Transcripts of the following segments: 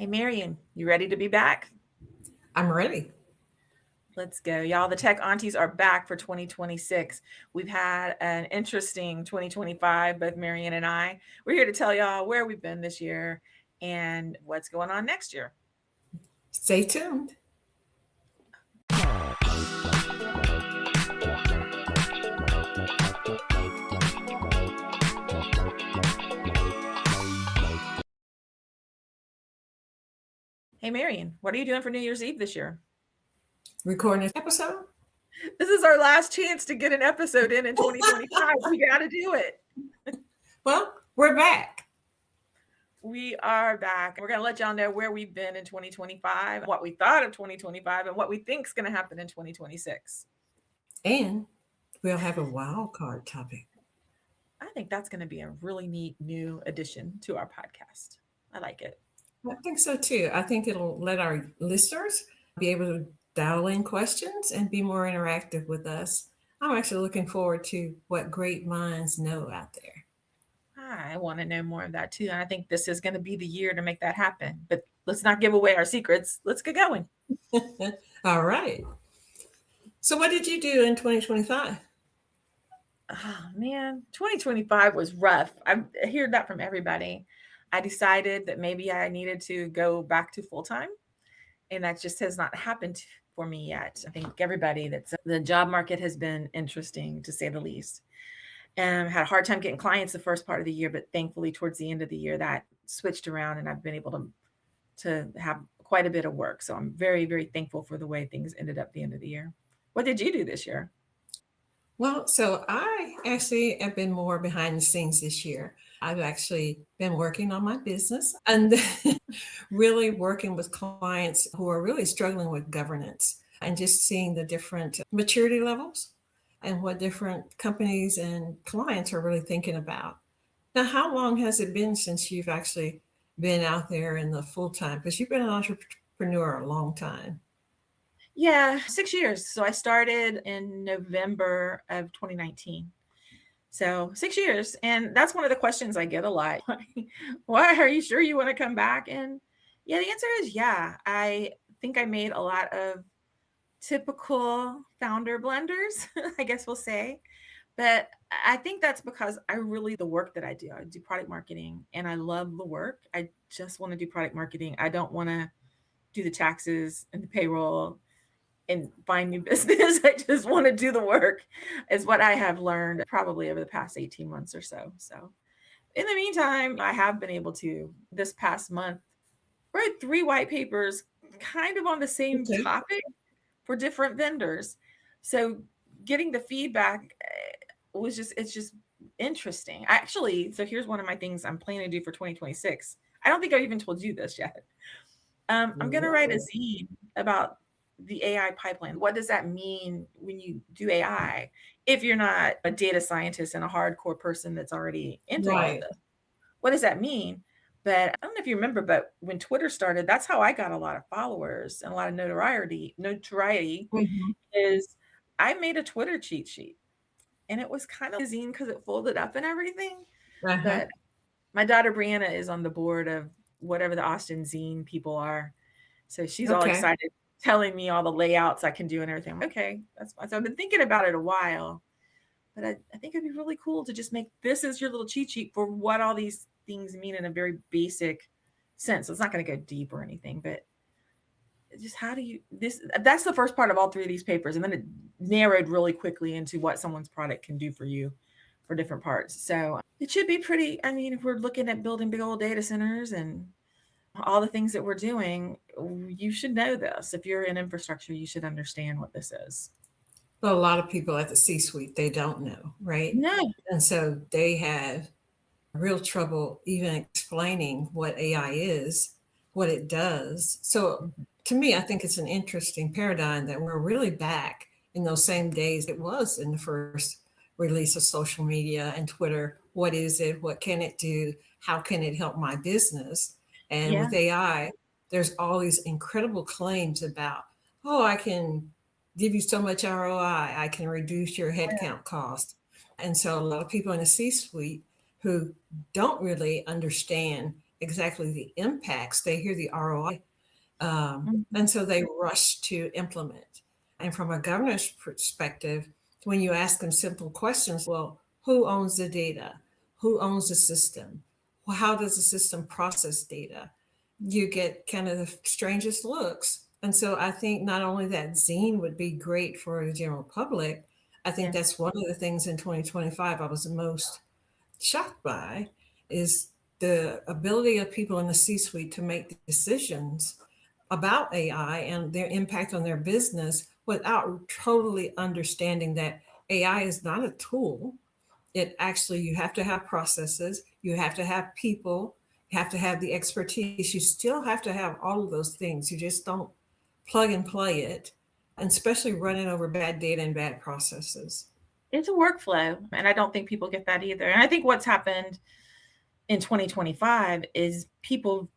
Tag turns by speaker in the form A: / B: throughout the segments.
A: Hey, Marian, you ready to be back?
B: I'm ready.
A: Let's go. Y'all, the Tech Aunties are back for 2026. We've had an interesting 2025, both Marian and I. We're here to tell y'all where we've been this year and what's going on next year.
B: Stay tuned.
A: Hey, Marian, what are you doing for New Year's Eve this year?
B: Recording this episode.
A: This is our last chance to get an episode in 2025. We got to do it.
B: Well, we're back.
A: We are back. We're going to let y'all know where we've been in 2025, what we thought of 2025, and what we think is going to happen in 2026.
B: And we'll have a wild card topic.
A: I think that's going to be a really neat new addition to our podcast. I like it.
B: I think so too. I think it'll let our listeners be able to dial in questions and be more interactive with us. I'm actually looking forward to what great minds know out there.
A: I want to know more of that too. And I think this is going to be the year to make that happen. But let's not give away our secrets. Let's get going.
B: All right. So, what did you do in 2025?
A: Oh, man, 2025 was rough. I hear that from everybody. I decided that maybe I needed to go back to full time, and that just has not happened for me yet. I think everybody that's the job market has been interesting to say the least. And had a hard time getting clients the first part of the year, but thankfully towards the end of the year that switched around and I've been able to have quite a bit of work. So I'm very, very thankful for the way things ended up at the end of the year. What did you do this year?
B: Well, so I actually have been more behind the scenes this year. I've actually been working on my business and really working with clients who are really struggling with governance and just seeing the different maturity levels and what different companies and clients are really thinking about. Now, how long has it been since you've actually been out there in the full time? Because you've been an entrepreneur a long time.
A: Yeah, 6 years. So I started in November of 2019. So 6 years. And that's one of the questions I get a lot. Why are you sure you want to come back? And yeah, the answer is yeah. I think I made a lot of typical founder blunders, I guess we'll say. But I think that's because I really the work that I do product marketing and I love the work. I just want to do product marketing. I don't want to do the taxes and the payroll and find new business. I just want to do the work, is what I have learned probably over the past 18 months or so. So, in the meantime, I have been able to this past month write 3 white papers kind of on the same
B: Okay.
A: topic for different vendors. So, getting the feedback it's just interesting. Actually, so here's one of my things I'm planning to do for 2026. I don't think I've even told you this yet. I'm going to write a
B: Whoa.
A: zine about the AI pipeline. What does that mean when you do AI? If you're not a data scientist and a hardcore person that's already into all of
B: Right.
A: this, what does that mean? But I don't know if you remember, but when Twitter started, that's how I got a lot of followers and a lot of notoriety. Notoriety
B: Mhm.
A: is I made a Twitter cheat sheet, and it was kind of a zine because it folded up and everything.
B: Uh-huh.
A: But my daughter Brianna is on the board of whatever the Austin zine people are. So she's all
B: Okay.
A: excited, telling me all the layouts I can do and everything. I'm like, okay, that's fine. So I've been thinking about it a while, but I think it'd be really cool to just make this as your little cheat sheet for what all these things mean in a very basic sense. So it's not going to go deep or anything, but just how do you this that's the first part of all 3 of these papers, and then it narrowed really quickly into what someone's product can do for you for different parts. So it should be pretty. I mean, if we're looking at building big old data centers and all the things that we're doing, you should know this. If you're in infrastructure, you should understand what this is.
B: Well, a lot of people at the C suite, they don't know, right?
A: No.
B: And so they have real trouble even explaining what AI is, what it does. So to me, I think it's an interesting paradigm that we're really back in those same days it was in the first release of social media and Twitter. What is it? What can it do? How can it help my business? And
A: Yeah.
B: with AI, there's all these incredible claims about, oh, I can give you so much ROI, I can reduce your headcount cost. And so a lot of people in the C suite who don't really understand exactly the impacts. They hear the ROI. And
A: Mhm.
B: so they rush to implement. And from a governance perspective, when you ask them simple questions, well, who owns the data? Who owns the system? Well, how does the system process data? You get kind of the strangest looks. And so I think not only that zine would be great for the general public, I think
A: Yeah.
B: that's one of the things in 2025 I was the most shocked by is the ability of people in the C suite to make decisions about AI and their impact on their business without totally understanding that AI is not a tool. It actually, you have to have processes, you have to have people, you have to have the expertise. You still have to have all of those things. You just don't plug and play it, and especially running over bad data and bad processes.
A: It's a workflow, and I don't think people get that either. And I think what's happened in 2025 is people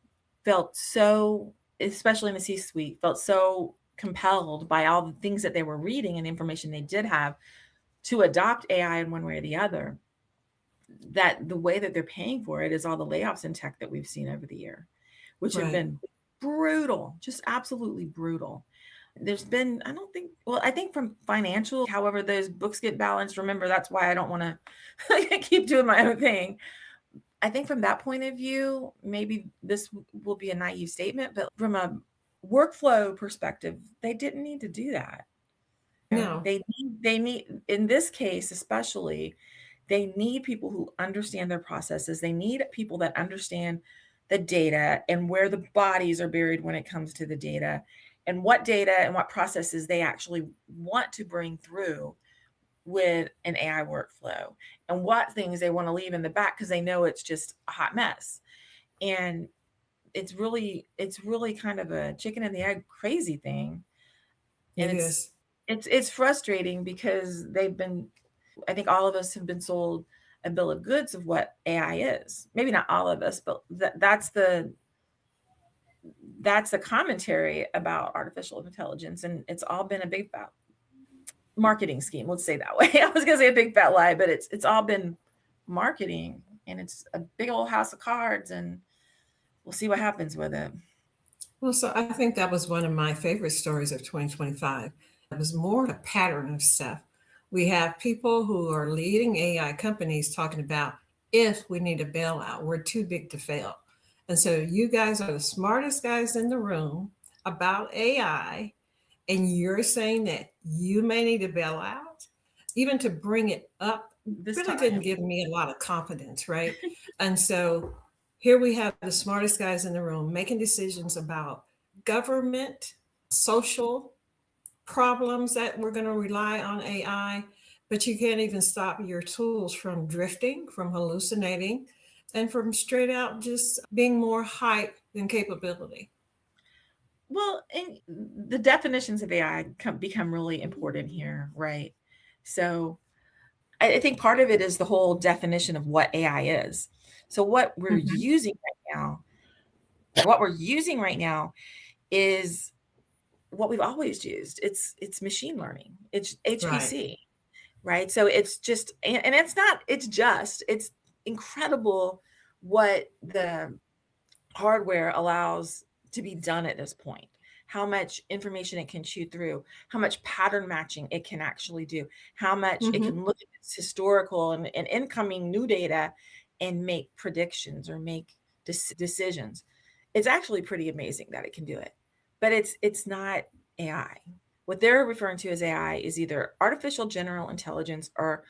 A: felt so, especially in the C-suite, felt so compelled by all the things that they were reading and the information they did have to adopt AI in one way or the other, that the way that they're paying for it is all the layoffs in tech that we've seen over the year, which have
B: Right.
A: been brutal, just absolutely brutal. There's been, I don't think, well, I think from financial, however, those books get balanced. Remember, that's why I don't want to keep doing my own thing. I think from that point of view, maybe this will be a naive statement, but from a workflow perspective, they didn't need to do that.
B: No.
A: They need, in this case especially, they need people who understand their processes. They need people that understand the data and where the bodies are buried when it comes to the data, and what data and what processes they actually want to bring through with an AI workflow, and what things they want to leave in the back because they know it's just a hot mess. And it's really kind of a chicken and the egg crazy thing. And
B: It
A: it's
B: is.
A: it's frustrating because they've been, I think all of us have been sold a bill of goods of what AI is. Maybe not all of us, but that's the commentary about artificial intelligence, and it's all been a big fat marketing scheme. Let's say that way. I was gonna say a big fat lie, but it's all been marketing, and it's a big old house of cards, and we'll see what happens with it.
B: Well, so I think that was one of my favorite stories of 2025. It was more a pattern of stuff. We have people who are leading AI companies talking about if we need a bailout, we're too big to fail. And so you guys are the smartest guys in the room about AI, and you're saying that you may need a bailout, even to bring it up,
A: This
B: really didn't
A: time.
B: give me a lot of confidence, right? And so here we have the smartest guys in the room making decisions about government, social problems that we're going to rely on AI, but you can't even stop your tools from drifting, from hallucinating, and from straight out just being more hype than capability.
A: Well, and the definitions of AI become really important here, right? So I think part of it is the whole definition of what AI is. So
B: Mhm.
A: what we're using right now is what we've always used. It's machine learning. It's
B: Right.
A: HPC, right? So it's just, and it's not, it's incredible what the hardware allows to be done at this point, how much information it can chew through, how much pattern matching it can actually do, how much it
B: Hmm.
A: can look at its historical and incoming new data and make predictions or make decisions. It's actually pretty amazing that it can do it, but it's not AI. What they're referring to as AI is either artificial general intelligence or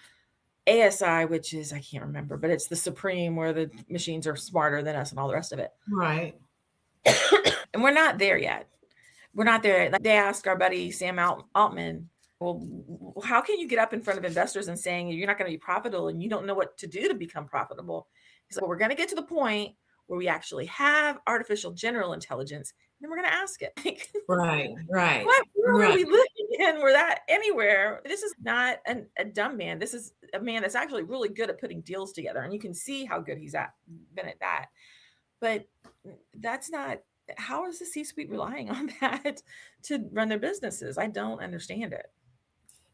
A: ASI, which is, I can't remember, but it's the supreme where the machines are smarter than us and all the rest of it.
B: Right.
A: And we're not there yet. We're not there. Like they asked our buddy Sam Altman, well, how can you get up in front of investors and saying you're not going to be profitable and you don't know what to do to become profitable? He's like, well, we're going to get to the point where we actually have artificial general intelligence, and then we're going to ask it. Like,
B: Right. Right.
A: what world are
B: Right.
A: we living in where that anywhere? This is not a dumb man. This is a man that's actually really good at putting deals together, and you can see how good he's been at that. But that's not, how is the C-suite relying on that to run their businesses? I don't understand it.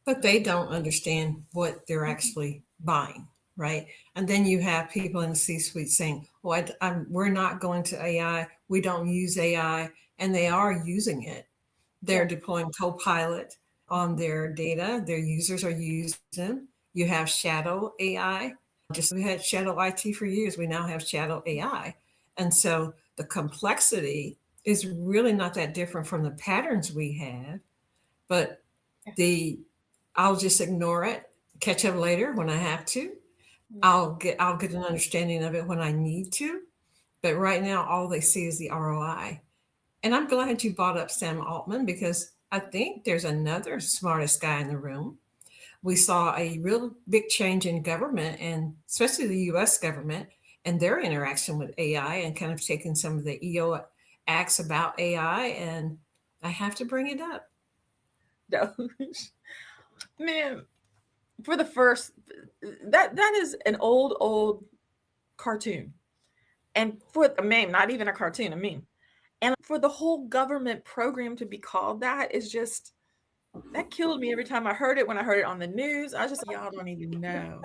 B: But they don't understand what they're actually buying. right? And then you have people in the C-suite saying, "Oh, we're not going to AI. We don't use AI," and they are using it. They're
A: Yeah.
B: deploying Copilot on their data. Their users are using them. You have Shadow AI. Just we had Shadow IT for years. We now have Shadow AI. And so the complexity is really not that different from the patterns we have, but
A: Yeah.
B: the I'll just ignore it, catch up later when I have to.
A: Yeah.
B: I'll get an understanding of it when I need to. But right now all they see is the ROI. And I'm glad you brought up Sam Altman because I think there's another smartest guy in the room. We saw a real big change in government and especially the US government and their interaction with AI and kind of taking some of the EO acts about AI. And I have to bring it up.
A: No. Man, for the first that is an old cartoon. And for a meme, not even a cartoon, a meme. And for the whole government program to be called that is just that killed me every time I heard it. When I heard it on the news, I was just like, y'all don't even know.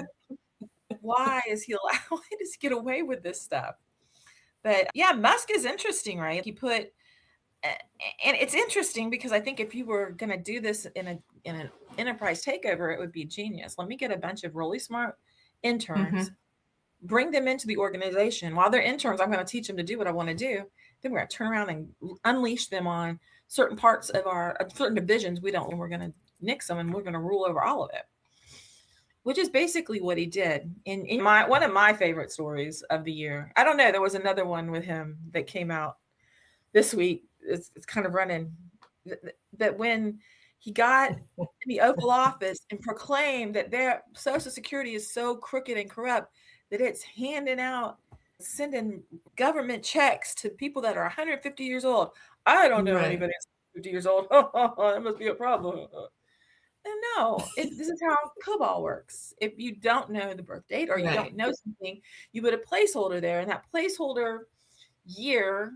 A: Why is he allowed? Why does he get away with this stuff? But yeah, Musk is interesting, right? He put and it's interesting because I think if you were going to do this in an enterprise takeover, it would be genius. Let me get a bunch of really smart interns,
B: Mm-hmm.
A: bring them into the organization. While they're interns, I'm going to teach them to do what I want to do. Then we're going to turn around and unleash them on certain parts of our certain divisions we don't, and we're going to nix them and we're going to rule over all of it. Which is basically what he did. In my one of my favorite stories of the year. I don't know, there was another one with him that came out this week. It's kind of running that when he got in the Oval Office and proclaimed that their Social Security is so crooked and corrupt that it's handing out, sending government checks to people that are 150 years old. I don't know
B: Right.
A: anybody that's 50 years old. That must be a problem. And no, this is how COBOL works. If you don't know the birth date or you don't
B: Right.
A: know something, you put a placeholder there, and that placeholder year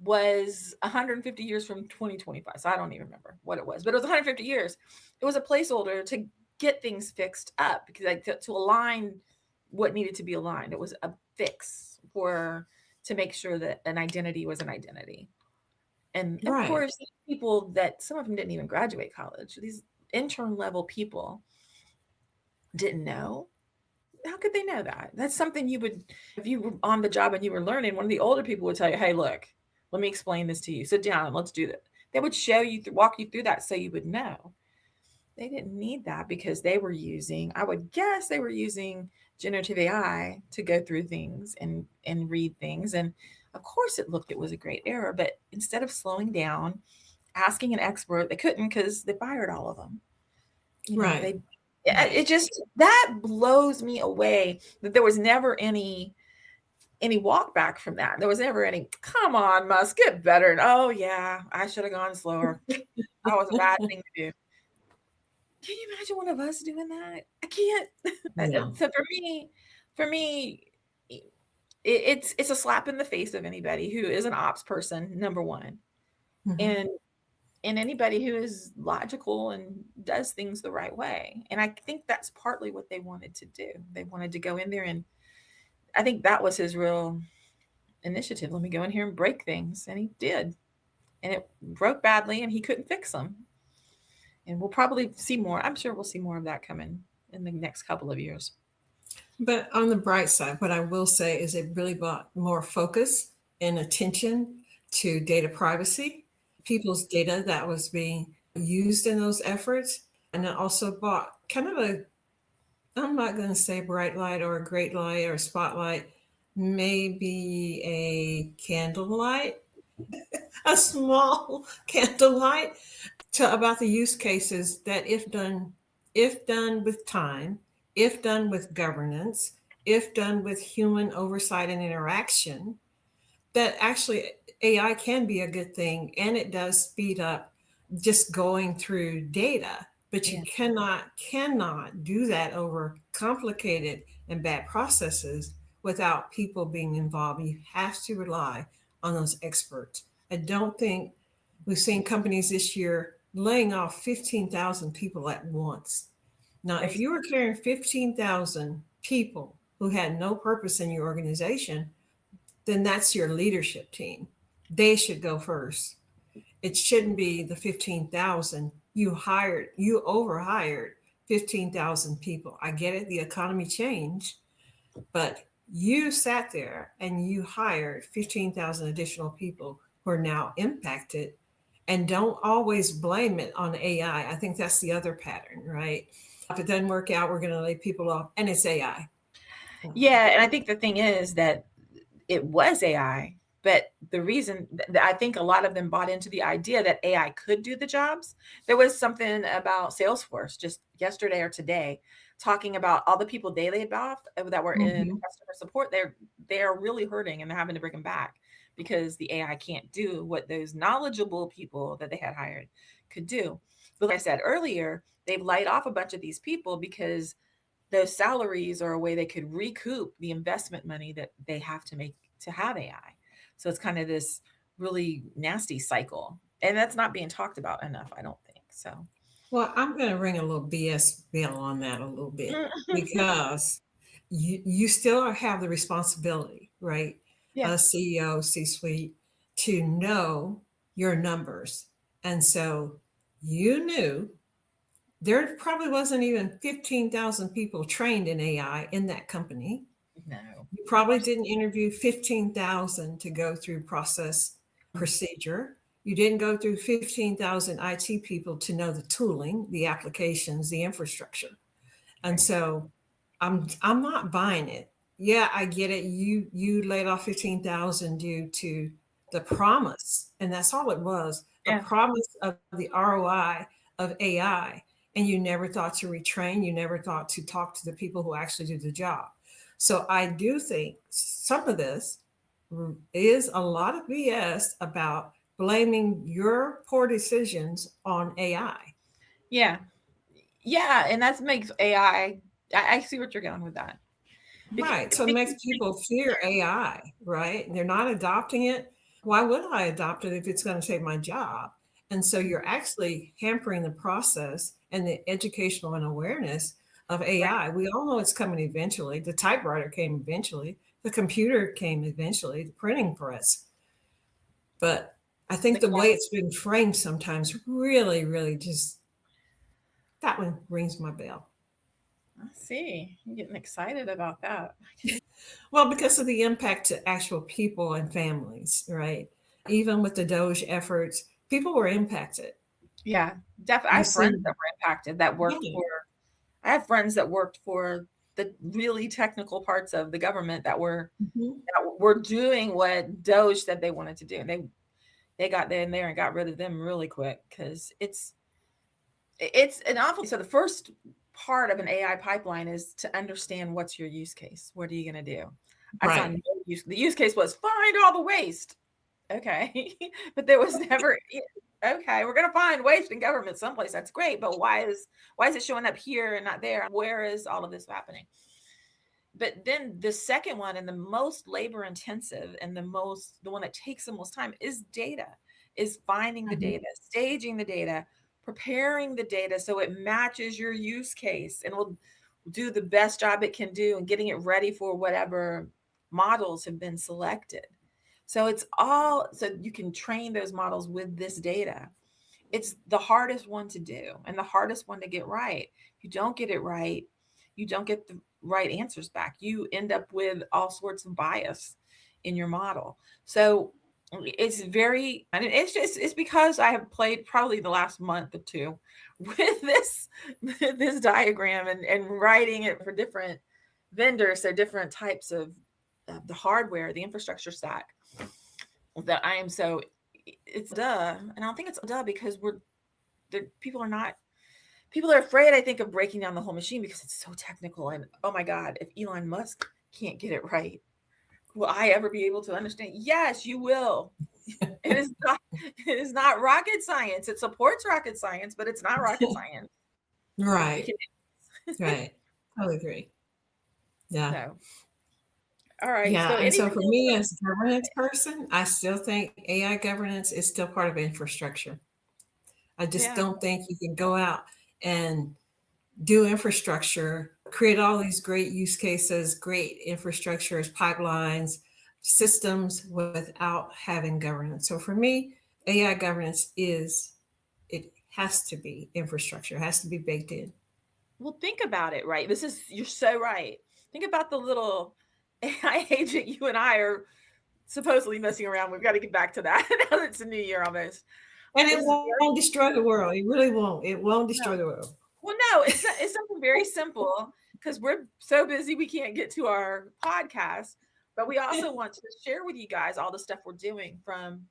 A: was 150 years from 2025. So I don't even remember what it was, but it was 150 years. It was a placeholder to get things fixed up because like to align what needed to be aligned. It was a fix for to make sure that an identity was an identity. And of
B: Right.
A: course, people that some of them didn't even graduate college, these intern level people didn't know. How could they know that? That's something you would, if you were on the job and you were learning, one of the older people would tell you, hey, look, let me explain this to you. Sit down and let's do that. They would show you, walk you through that so you would know. They didn't need that because they were using, I would guess they were using generative AI to go through things and read things. And of course it was a great error, but instead of slowing down, asking an expert, they couldn't because they fired all of them.
B: Right.
A: They
B: Right.
A: it just that blows me away that there was never any walk back from that. There was never any, come on, Musk, get better. And oh yeah, I should have gone slower. That was a bad thing to do. Can you imagine one of us doing that? I can't.
B: No.
A: So for me, it's a slap in the face of anybody who is an ops person, number one,
B: Mm-hmm.
A: and anybody who is logical and does things the right way. And I think that's partly what they wanted to do. They wanted to go in there and I think that was his real initiative. Let me go in here and break things. And he did. And it broke badly and he couldn't fix them. And we'll probably see more. I'm sure we'll see more of that coming in the next couple of years.
B: But on the bright side, what I will say is it really brought more focus and attention to data privacy, people's data that was being used in those efforts. And it also brought kind of a, I'm not going to say bright light or a great light or a spotlight, maybe a candlelight, a small candlelight to about the use cases that if done with time, if done with governance, if done with human oversight and interaction, that actually AI can be a good thing and it does speed up just going through data. But you
A: Yeah.
B: cannot do that over complicated and bad processes without people being involved. You have to rely on those experts. I don't think we've seen companies this year laying off 15,000 people at once. Now, if
A: Crazy.
B: you were carrying 15,000 people who had no purpose in your organization, then that's your leadership team. They should go first. It shouldn't be the 15,000 you overhired 15,000 people. I get it, the economy changed, but you sat there and you hired 15,000 additional people who are now impacted, and don't always blame it on AI. I think that's the other pattern, right? If it doesn't work out, we're going to lay people off, and it's AI.
A: Yeah, and I think the thing is that it was AI, but the reason that I think a lot of them bought into the idea that AI could do the jobs. There was something about Salesforce just yesterday or today talking about all the people they laid off that were in
B: Mhm.
A: customer support. They're really hurting and they're having to bring them back because the AI can't do what those knowledgeable people that they had hired could do. But like I said earlier, they've laid off a bunch of these people because those salaries are a way they could recoup the investment money that they have to make to have AI. So it's kind of this really nasty cycle. And that's not being talked about enough, I don't think. So,
B: Well, I'm going to ring a little BS bell on that a little bit, because you still have the responsibility, right?
A: yeah,
B: A CEO, C suite, to know your numbers. And so you knew there probably wasn't even 15,000 people trained in AI in that company.
A: no,
B: You
A: of
B: probably
A: course.
B: didn't interview 15,000 to go through process procedure. You didn't go through 15,000 IT people to know the tooling, the applications, the infrastructure. And
A: Right.
B: so I'm not buying it. Yeah, I get it. You laid off 15,000 due to the promise, and that's all it was, the
A: Yeah.
B: promise of the ROI of AI. And you never thought to retrain, you never thought to talk to the people who actually do the job. So I do think some of this is a lot of BS about blaming your poor decisions on AI.
A: Yeah. Yeah. And that makes AI, I see what you're going with that. Because,
B: Right. So it makes
A: because
B: people fear AI, right? They're not adopting it. Why would I adopt it if it's going to take my job? And so you're actually hampering the process and the educational and awareness of
A: right.
B: AI. We all know it's coming eventually. The typewriter came eventually, the computer came eventually, the printing press. But I think the way it's been framed sometimes really, really just, that one rings my bell.
A: I see. I'm getting excited about that.
B: Well, because of the impact to actual people and families, right? Even with the Doge efforts, people were impacted.
A: Yeah, definitely. I
B: You
A: have friends
B: see,
A: that were impacted that worked
B: yeah.
A: for, I have friends that worked for the really technical parts of the government
B: Mhm.
A: that were doing what Doge said they wanted to do. And they got there and there and got rid of them really quick because it's an awful. So the first part of an AI pipeline is to understand what's your use case. What are you going to do? I saw
B: Right.
A: no use. The use case was find all the waste. Okay, but there was never. Okay, we're gonna find waste in government someplace. That's great, but why is it showing up here and not there? Where is all of this happening? But then the second one and the most labor intensive and the one that takes the most time is data, is finding the
B: Mhm.
A: data, staging the data, preparing the data so it matches your use case and will do the best job it can do and getting it ready for whatever models have been selected. So it's all so you can train those models with this data. It's the hardest one to do and the hardest one to get right. If you don't get it right, you don't get the right answers back. You end up with all sorts of bias in your model. So it's very, and it's because I have played probably the last month or two with this diagram and writing it for different vendors, so different types of the hardware, the infrastructure stack that I am so it's duh. And I don't think it's duh because people are not people are afraid, I think, of breaking down the whole machine because it's so technical. And oh my God, if Elon Musk can't get it right, will I ever be able to understand? Yes, you will. It is not it is not rocket science. It supports rocket science, but it's not rocket science. You
B: Right.
A: can
B: Right. I agree. Yeah.
A: so all right.
B: Yeah.
A: So
B: And so
A: anything
B: for
A: else
B: me
A: about
B: as a governance person, I still think AI governance is still part of infrastructure. I just
A: yeah.
B: don't think you can go out and do infrastructure create all these great use cases, great infrastructures, pipelines, systems without having governance. So for me, AI governance it has to be infrastructure, it has to be baked in.
A: Well, think about it, right? You're so right. Think about the little AI agent you and I are supposedly messing around. We've got to get back to that now that it's a new year almost.
B: And it
A: It's
B: won't destroy the world. It really won't. It won't destroy the world.
A: Well, no, it's something very simple because we're so busy we can't get to our podcast, but we also want to share with you guys all the stuff we're doing from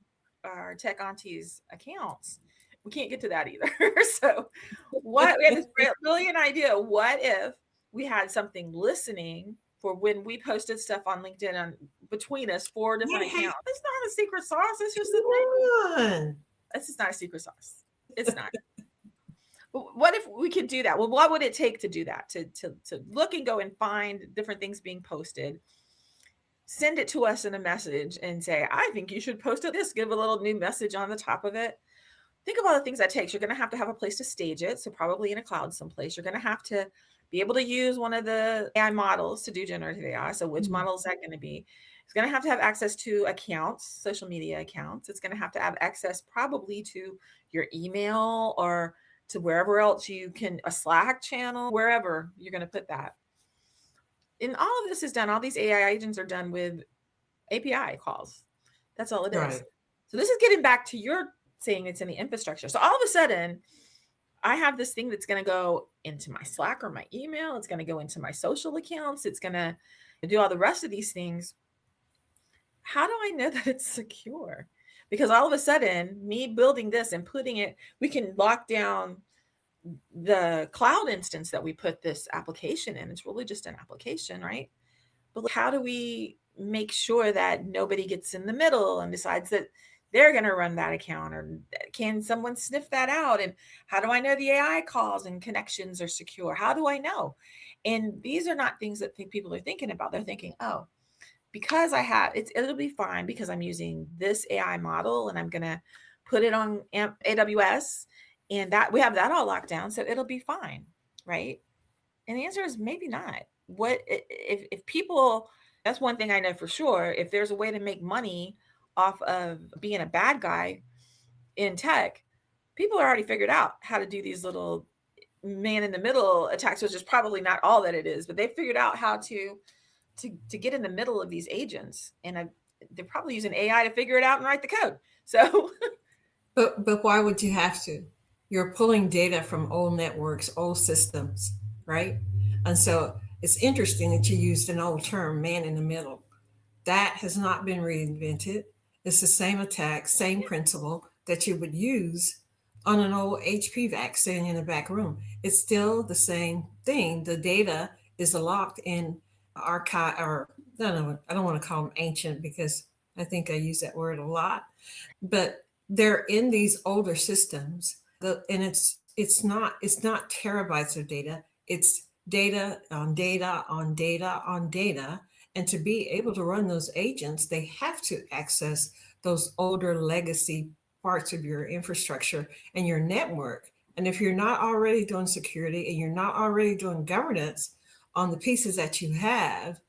A: our Tech Aunties accounts. We can't get to that either. So, what we had this brilliant idea. What if we had something listening for when we posted stuff on LinkedIn on between us, 4 different accounts? It's not a secret sauce. It's just a thing. It's just not a secret sauce. It's not. What if we could do that? Well, what would it take to do that? To look and go and find different things being posted, send it to us in a message and say, I think you should post this, give a little new message on the top of it. Think of all the things that takes. You're going to have a place to stage it. So probably in a cloud someplace. You're going to have to be able to use one of the AI models to do generative AI. So which model is that going to be? It's going to have access to accounts, social media accounts. It's going to have access probably to your email or to wherever else you can, a Slack channel, wherever you're going to put that. And all of this is done, all these AI agents are done with API calls. That's all it is. Right. So this is getting back to your saying it's in the infrastructure. So all of a sudden, I have this thing that's going to go into my Slack or my email. It's going to go into my social accounts. It's going to do all the rest of these things. How do I know that it's secure? Because all of a sudden, me building this and putting it, we can lock down the cloud instance that we put this application in. It's really just an application, right? But how do we make sure that nobody gets in the middle and decides that they're going to run that account, or can someone sniff that out? And how do I know the AI calls and connections are secure? How do I know? And these are not things that people are thinking about. They're thinking, oh, because it'll be fine because I'm using this AI model and I'm going to put it on AWS, and that we have that all locked down. So it'll be fine. Right. And the answer is maybe not. What if people, that's one thing I know for sure. If there's a way to make money off of being a bad guy in tech, people already figured out how to do these little man in the middle attacks, which is probably not all that it is, but they figured out how to get in the middle of these agents, and they're probably using AI to figure it out and write the code. So,
B: but why would you have to? You're pulling data from old networks, old systems, right? And so it's interesting that you used an old term, man in the middle. That has not been reinvented. It's the same attack, same principle that you would use on an old HP vac sitting in the back room. It's still the same thing. The data is locked in archive, or no, I don't want to call them ancient because I think I use that word a lot, but they're in these older systems. And it's not terabytes of data. It's data on data on data on data. And to be able to run those agents, they have to access those older legacy parts of your infrastructure and your network. And if you're not already doing security and you're not already doing governance on the pieces that you have,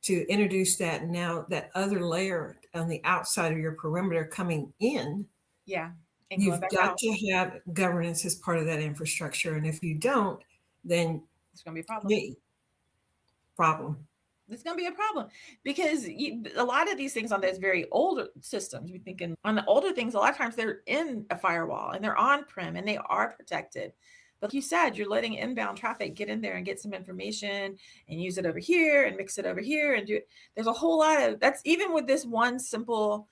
B: to introduce that now, that other layer on the outside of your perimeter coming in,
A: yeah,
B: and you've got to have governance as part of that infrastructure. And if you don't, then
A: it's going to be a problem. It's going to be a problem because a lot of these things on those very older systems, we're thinking on the older things, a lot of times they're in a firewall and they're on-prem and they are protected. But like you said, you're letting inbound traffic get in there and get some information and use it over here and mix it over here and do it. There's a whole lot of that's even with this one simple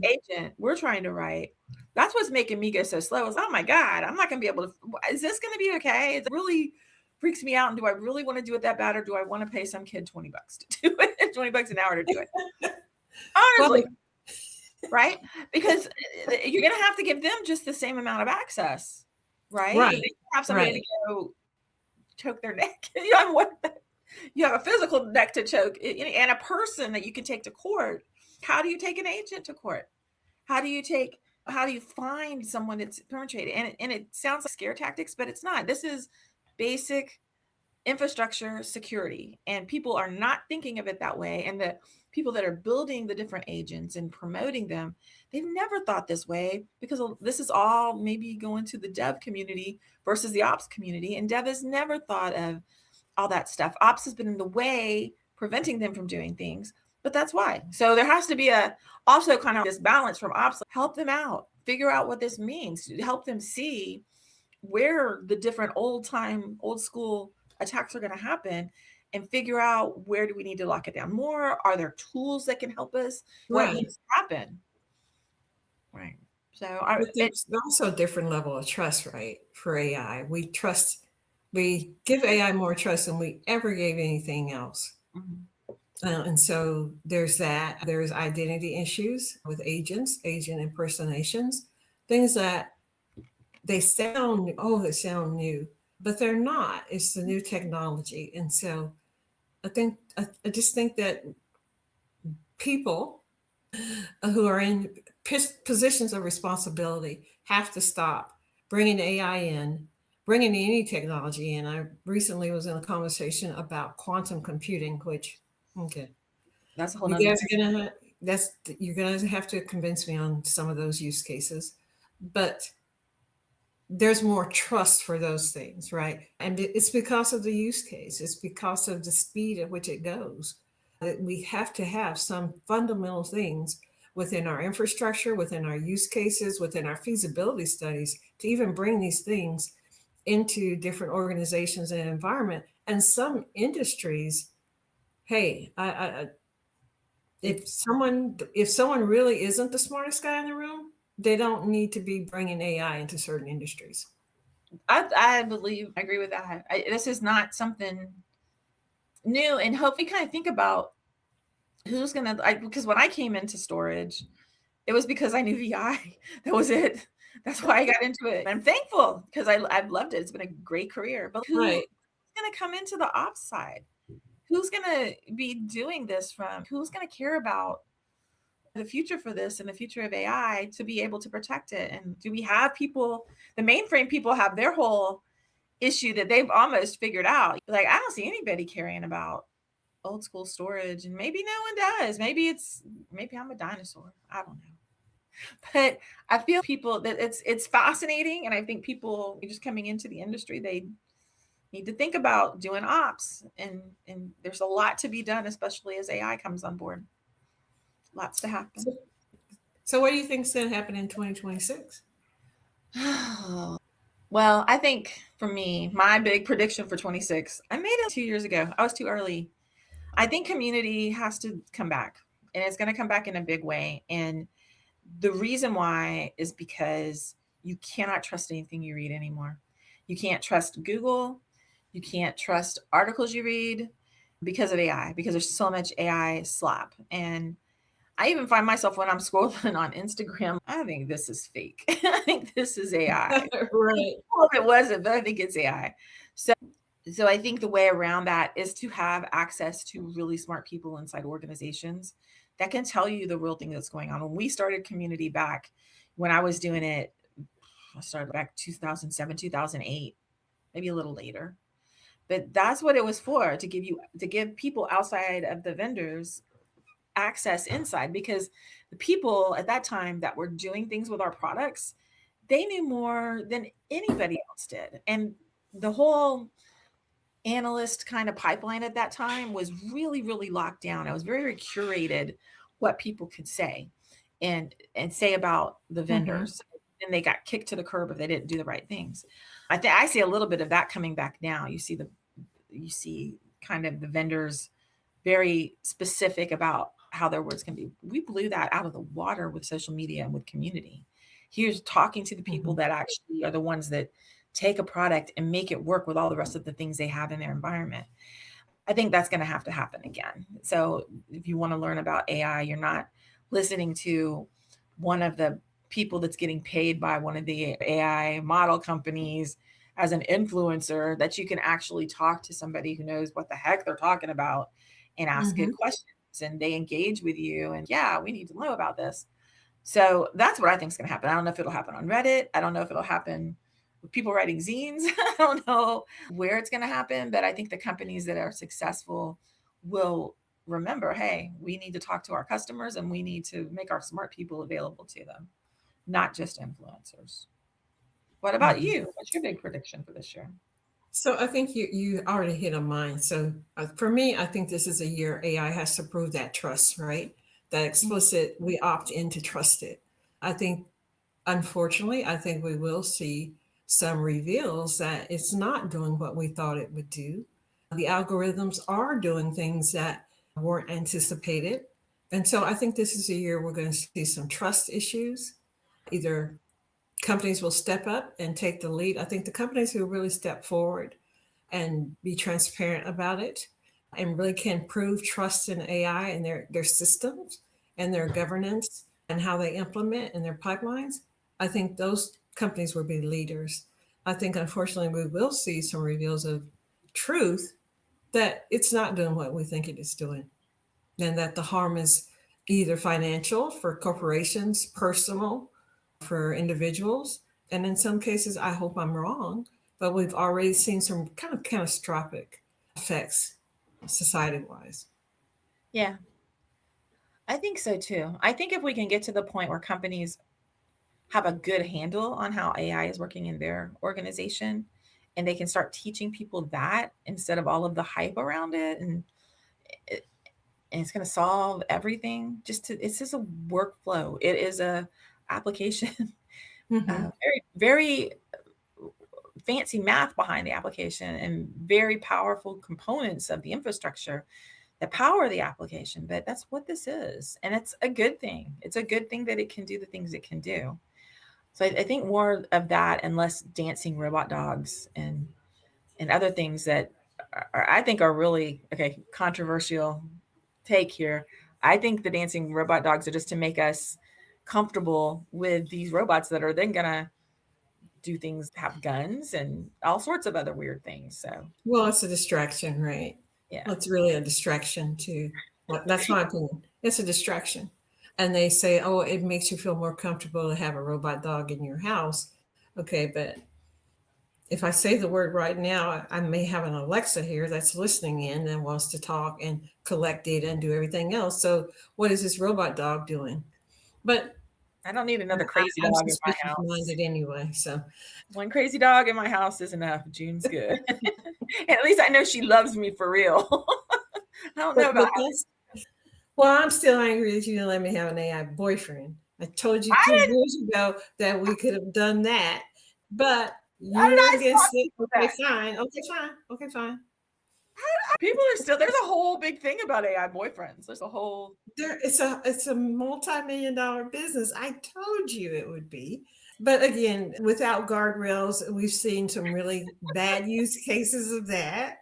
A: agent we're trying to write. That's what's making me go so slow. Is, oh my God, I'm not going to be able to. Is this going to be okay? It really freaks me out. And do I really want to do it that bad, or do I want to pay some kid $20 to do it? $20 an hour to do it. Honestly, right? Because you're going to have to give them just the same amount of access, right? You have somebody to go choke their neck. You have a physical neck to choke, and a person that you can take to court. How do you take an agent to court? How do you find someone that's perpetrated? And it sounds like scare tactics, but it's not. This is basic infrastructure security, and people are not thinking of it that way. And the people that are building the different agents and promoting them, they've never thought this way, because this is all maybe going to the dev community versus the ops community, and dev has never thought of all that stuff. Ops has been in the way, preventing them from doing things, but that's why. So there has to be also kind of this balance from ops. Help them out, figure out what this means, help them see where the different old school attacks are going to happen, and figure out where do we need to lock it down more. Are there tools that can help us? What
B: Right.
A: needs to happen? Right. So
B: But there's also a different level of trust, right? For AI, we give AI more trust than we ever gave anything else. And so there's that. There's identity issues with agents, agent impersonations, things that they sound new, but they're not. It's the new technology, and so I just think that people who are in positions of responsibility have to stop bringing AI in, bringing any technology in. I recently was in a conversation about quantum computing, which, okay,
A: that's a whole
B: you
A: nother
B: guys are gonna you're gonna have to convince me on some of those use cases, but there's more trust for those things, right? And it's because of the use case. It's because of the speed at which it goes. That we have to have some fundamental things within our infrastructure, within our use cases, within our feasibility studies to even bring these things into different organizations and environment. And some industries, hey, if someone really isn't the smartest guy in the room, they don't need to be bringing AI into certain industries.
A: I believe I agree with that. This is not something new, and hopefully kind of think about who's gonna because when I came into storage, it was because I knew VI. That was it. That's why I got into it. I'm thankful because I've loved it. It's been a great career. But who's
B: Right.
A: gonna come into the ops side? Who's gonna be doing this from? Who's gonna care about the future for this and the future of AI to be able to protect it? And do we have people? The mainframe people have their whole issue that they've almost figured out. Like, I don't see anybody caring about old school storage, and maybe no one does. Maybe I'm a dinosaur. I don't know. But I feel people that it's fascinating, and I think people just coming into the industry, they need to think about doing ops, and there's a lot to be done, especially as AI comes on board. Lots to happen.
B: So what do you think is going to happen in 2026?
A: Well, I think for me, my big prediction for 26, I made it 2 years ago. I was too early. I think community has to come back, and it's going to come back in a big way. And the reason why is because you cannot trust anything you read anymore. You can't trust Google. You can't trust articles you read because of AI, because there's so much AI slop. And I even find myself when I'm scrolling on Instagram, I think this is fake. I think this is AI.
B: Right.
A: Well, if it wasn't, but I think it's AI. So I think the way around that is to have access to really smart people inside organizations that can tell you the real thing that's going on. When we started community back, when I was doing it, I started back 2007, 2008, maybe a little later. But that's what it was for, to give people outside of the vendors access inside, because the people at that time that were doing things with our products, they knew more than anybody else did. And the whole analyst kind of pipeline at that time was really, really locked down. It was very, very curated what people could say and say about the vendors. And they got kicked to the curb if they didn't do the right things. I see a little bit of that coming back now. You see kind of the vendors very specific about how their words can be. We blew that out of the water with social media and with community. Here's talking to the people that actually are the ones that take a product and make it work with all the rest of the things they have in their environment. I think that's going to happen again. So if you want to learn about AI, you're not listening to one of the people that's getting paid by one of the AI model companies as an influencer, that you can actually talk to somebody who knows what the heck they're talking about and ask good questions, and they engage with you. And yeah, we need to know about this. So that's what I think is going to happen. I don't know if it'll happen on Reddit. I don't know if it'll happen people writing zines. I don't know where it's going to happen, but I think the companies that are successful will remember, hey, we need to talk to our customers and we need to make our smart people available to them, not just influencers. What about
B: Mhm.
A: you? What's your big prediction for this year?
B: So I think you already hit on mine. So for me, I think this is a year AI has to prove that trust, right? That
A: Mhm.
B: explicit, we opt in to trust it. I think, unfortunately, I think we will see some reveals that it's not doing what we thought it would do. The algorithms are doing things that weren't anticipated. And so I think this is a year we're going to see some trust issues. Either companies will step up and take the lead. I think the companies who really step forward and be transparent about it and really can prove trust in AI and their systems and their governance and how they implement in their pipelines, I think those companies will be leaders. I think unfortunately we will see some reveals of truth that it's not doing what we think it is doing, and that the harm is either financial for corporations, personal for individuals, and in some cases, I hope I'm wrong, but we've already seen some kind of catastrophic effects society wise.
A: Yeah, I think so too. I think if we can get to the point where companies have a good handle on how AI is working in their organization and they can start teaching people that instead of all of the hype around it, it, and it's going to solve everything, it's just a workflow. It is a application.
B: Mm-hmm.
A: Very very fancy math behind the application and very powerful components of the infrastructure that power the application, but that's what this is, and it's a good thing. It's a good thing that it can do the things it can do. So I think more of that and less dancing robot dogs and other things that I think are really okay. Controversial take here. I think the dancing robot dogs are just to make us comfortable with these robots that are then gonna do things, have guns and all sorts of other weird things. So
B: Well, it's a distraction, right?
A: yeah,
B: Well, it's really a distraction too. Well, that's my opinion. It's a distraction. And they say, oh, it makes you feel more comfortable to have a robot dog in your house. Okay, but if I say the word right now, I may have an Alexa here that's listening in and wants to talk and collect data and do everything else. So, what is this robot dog doing? But
A: I don't need another crazy
B: I'm
A: dog in my
B: suspicious
A: house.
B: minded anyway. So,
A: One crazy dog in my house is enough. June's good. At least I know she loves me for real. I don't know about
B: but that's, well, I'm still angry that you didn't let me have an AI boyfriend. I told you
A: I
B: 2 years ago that we could have done that, but
A: I
B: you
A: did
B: were
A: I
B: against
A: stop
B: it.
A: people
B: Okay,
A: that?
B: fine. Okay, fine. Okay, fine.
A: People are still there's a whole big thing about AI boyfriends. There's a whole
B: It's a multi-million dollar business. I told you it would be. But again, without guardrails, we've seen some really bad use cases of that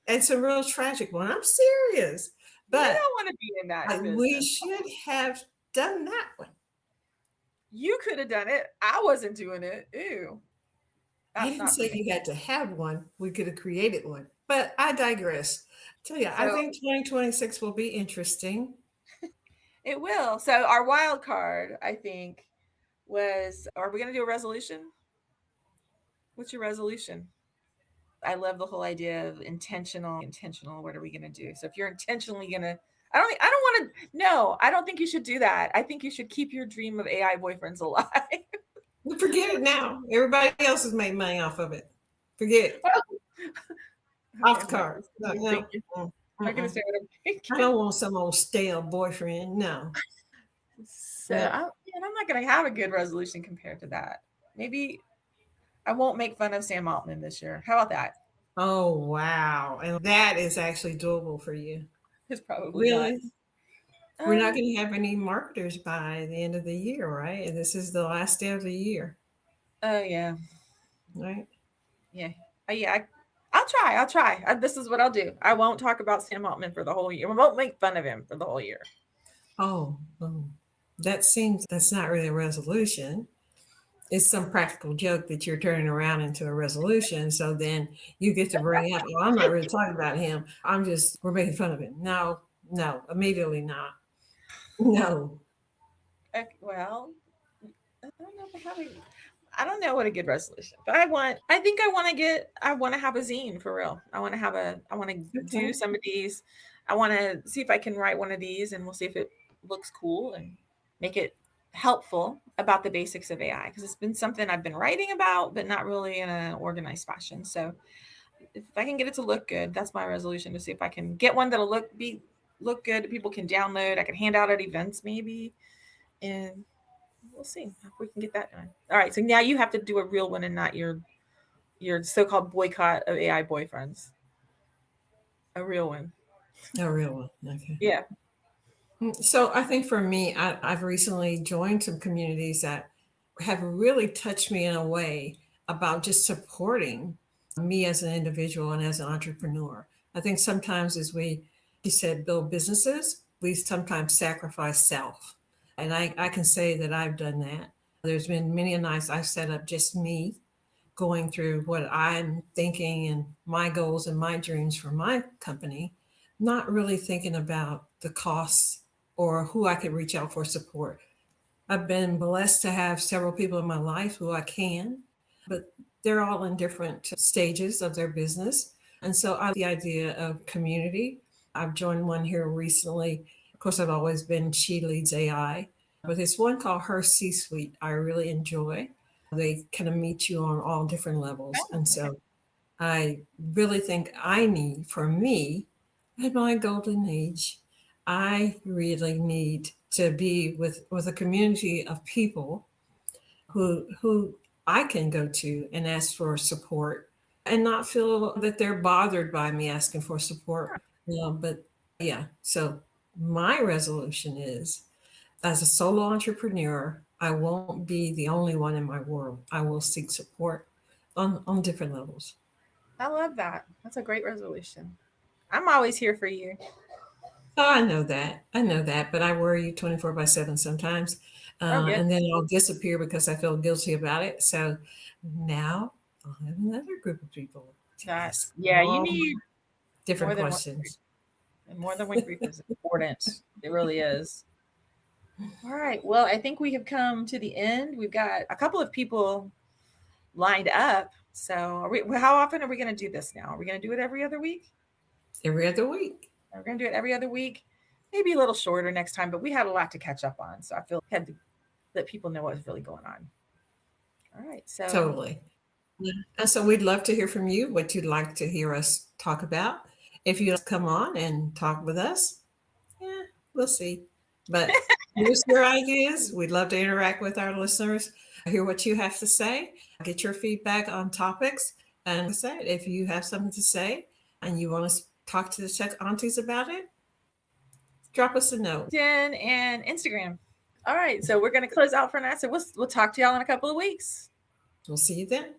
B: and some real tragic one. I'm serious.
A: you
B: But
A: don't want to be in that
B: we
A: business.
B: should have done that one.
A: You could have done it. I wasn't doing it. Ew.
B: I
A: That's
B: didn't
A: not for
B: say
A: me.
B: you had to have one. We could have created one. But I digress. So yeah, I
A: So
B: think 2026 will be interesting.
A: it will. So our wild card, I think, was are we gonna do a resolution? What's your resolution? I love the whole idea of intentional. What are we going to do? So if you're intentionally going to, I don't want to, no, I don't think you should do that. I think you should keep your dream of AI boyfriends alive.
B: Forget it now. Everybody else has made money off of it. Forget it.
A: Well, okay,
B: Off
A: I'm
B: the
A: not
B: card.
A: going to say
B: No,
A: what I'm
B: no.
A: thinking. I'm not going to
B: Mm-mm.
A: say what I'm
B: I
A: thinking.
B: don't want some old stale boyfriend. No.
A: So
B: No.
A: I'm not going to have a good resolution compared to that. Maybe I won't make fun of Sam Altman this year. How about that?
B: Oh wow. And that is actually doable for you.
A: It's probably not.
B: Really? We're not
A: Um,
B: going to have any marketers by the end of the year, right? And this is the last day of the year,
A: oh yeah,
B: right?
A: yeah, yeah. I'll try. I'll try. This is what I'll do. I won't talk about Sam Altman for the whole year. I won't make fun of him for the whole year.
B: Oh, that seems that's not really a resolution. It's some practical joke that you're turning around into a resolution. So then you get to bring up, oh, I'm not really talking about him. We're making fun of him. No, no, immediately not. No.
A: Well, I don't know if I have. I don't know what a good resolution, but I want to have a zine for real. I want to do
B: Okay.
A: some of these. I want to see if I can write one of these and we'll see if it looks cool and make it helpful about the basics of AI because it's been something I've been writing about, but not really in an organized fashion. So if I can get it to look good, that's my resolution to see if I can get one that'll look good that people can download. I can hand out at events maybe, and we'll see if we can get that done. All right, so now you have to do a real one and not your so-called boycott of AI boyfriends. A real one.
B: A real one. Okay.
A: Yeah.
B: So I think for me, I've recently joined some communities that have really touched me in a way about just supporting me as an individual and as an entrepreneur. I think sometimes as we, you said, build businesses, we sometimes sacrifice self. And I can say that I've done that. There's been many a nights I've set up just me going through what I'm thinking and my goals and my dreams for my company, not really thinking about the costs or who I could reach out for support. I've been blessed to have several people in my life who I can, but they're all in different stages of their business. And so I the idea of community. I've joined one here recently. Of course, I've always been She Leads AI, but there's one called Her C Suite I really enjoy. They kind of meet you on all different levels.
A: Oh,
B: And
A: okay.
B: so I really think I need, for me, at my golden age, I really need to be with a community of people who I can go to and ask for support and not feel that they're bothered by me asking for support. But yeah, so my resolution is as a solo entrepreneur, I won't be the only one in my world. I will seek support on different levels.
A: I love that. That's a great resolution. I'm always here for you.
B: Oh, I know that. I know that, but I worry you 24 by 7 sometimes.
A: Oh, good.
B: And then I'll disappear because I feel guilty about it. So now I'll have another group of people to
A: That
B: ask
A: yeah, you
B: all
A: need more
B: different
A: than one group.
B: questions.
A: And more than one group is important. It really is. All right. Well, I think we have come to the end. We've got a couple of people lined up. So, how often are we going to do this now? Are we going to do it every other week?
B: Every other week.
A: We're going to do it every other week. Maybe a little shorter next time, but we had a lot to catch up on. So I feel like I had to let people know what's really going on. All right. So,
B: Totally. Yeah. And so we'd love to hear from you, what you'd like to hear us talk about. If you come on and talk with us, yeah, we'll see. But here's your ideas. We'd love to interact with our listeners, hear what you have to say, get your feedback on topics. And like I said, if you have something to say and you want to talk to the Tech Aunties about it, drop us a note.
A: LinkedIn and Instagram. All right. So we're going to close out for now. So we'll talk to y'all in a couple of weeks.
B: We'll see you then.